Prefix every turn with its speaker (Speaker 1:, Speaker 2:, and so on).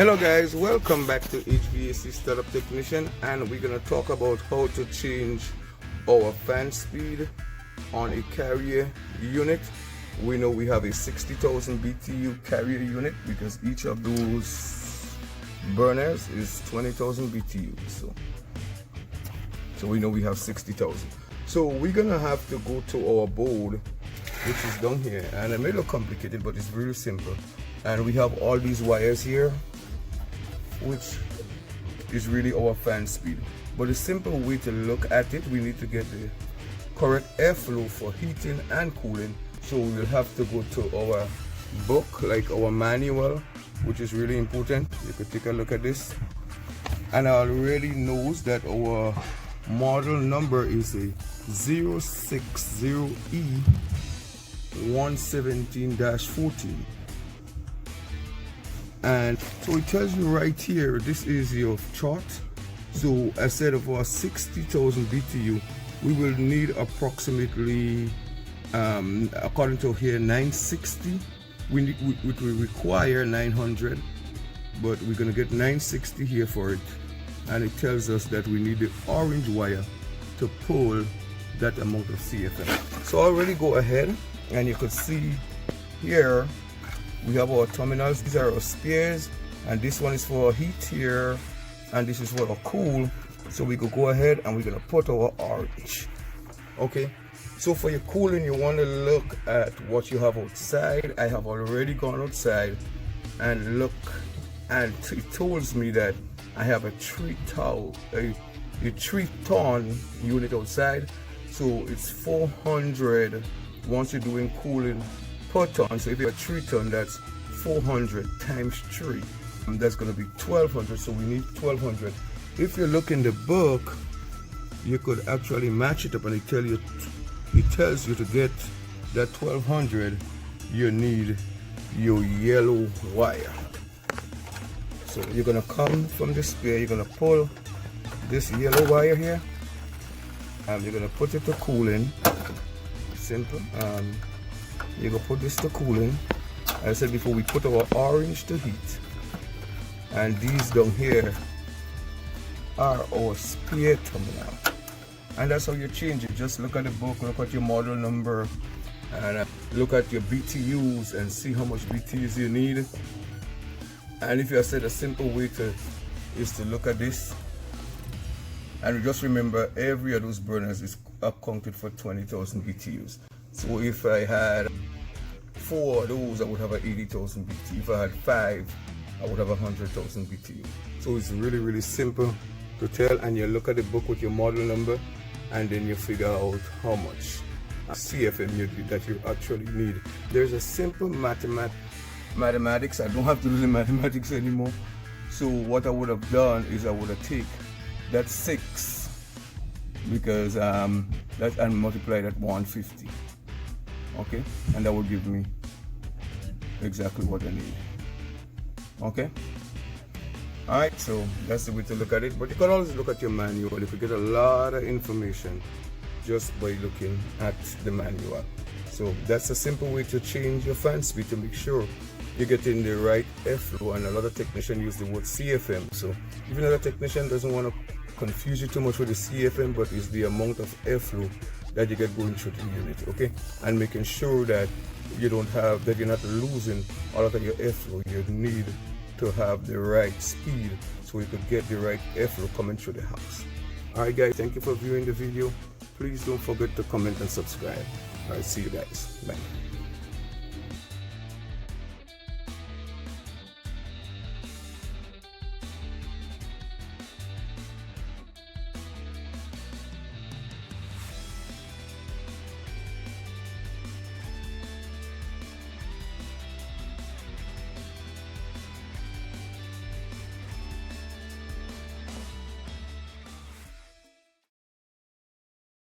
Speaker 1: Hello guys, welcome back to HVAC Startup Technician, and we're going to talk about how to change our fan speed on a carrier unit. We know we have a 60,000 BTU carrier unit because each of those burners is 20,000 BTU. So we know we have 60,000. So we're going to have to go to our board, which is down here, and it may look complicated, but it's really simple. And we have all these wires here, which is really our fan speed. But a simple way to look at it, we need to get the correct airflow for heating and cooling. So we will have to go to our book, like our manual, which is really important. You could take a look at this. And I already knows that our model number is a 060E117-14. And so it tells you right here, this is your chart. So I said of our 60,000 BTU, we will need approximately, according to here, 960. We will require 900, but we're gonna get 960 here for it. And it tells us that we need the orange wire to pull that amount of CFM. So I'll already go ahead, and you could see here, we have our terminals. These are our spares, and this one is for heat here, and this is for our cool. So we could go ahead and we're gonna put our orange. Okay, so for your cooling, you want to look at what you have outside. I have already gone outside and look, and it tells me that I have a 3-ton unit outside. So it's 400 once you're doing cooling per ton. So if you have a 3-ton, that's 400 times 3, and that's going to be 1200. So we need 1200. If you look in the book, you could actually match it up, and it tells you to get that 1200, you need your yellow wire. So you're going to come from the spare, you're going to pull this yellow wire here, and you're going to put it to cooling. Simple. You're going to put this to cooling. As I said before, we put our orange to heat, and these down here are our spare terminal. And that's how you change it. Just look at the book, look at your model number, and look at your BTUs and see how much BTUs you need. And if you said, a simple way is to look at this, and just remember, every of those burners is accounted for 20,000 BTUs. So if I had 4 of those, I would have an 80,000 BTU. If I had 5, I would have 100,000 BTU. So it's really, really simple to tell, and you look at the book with your model number, and then you figure out how much CFM that you actually need. There's a simple mathematics. I don't have to do the mathematics anymore. So what I would have done is I would have taken that 6, because that, and multiplied at 150. Okay, and that will give me exactly what I need. Okay, all right, so that's the way to look at it. But you can always look at your manual. You could get a lot of information just by looking at the manual. So that's a simple way to change your fan speed, to make sure you're getting the right airflow. And a lot of technicians use the word CFM. So even though the technician doesn't want to confuse you too much with the CFM, but it's the amount of airflow that you get going through the unit. Okay, and making sure that you're not losing all of your airflow. You need to have the right speed so you could get the right airflow coming through the house. All right guys, thank you for viewing the video. Please don't forget to comment and subscribe. All right, see you guys. Bye.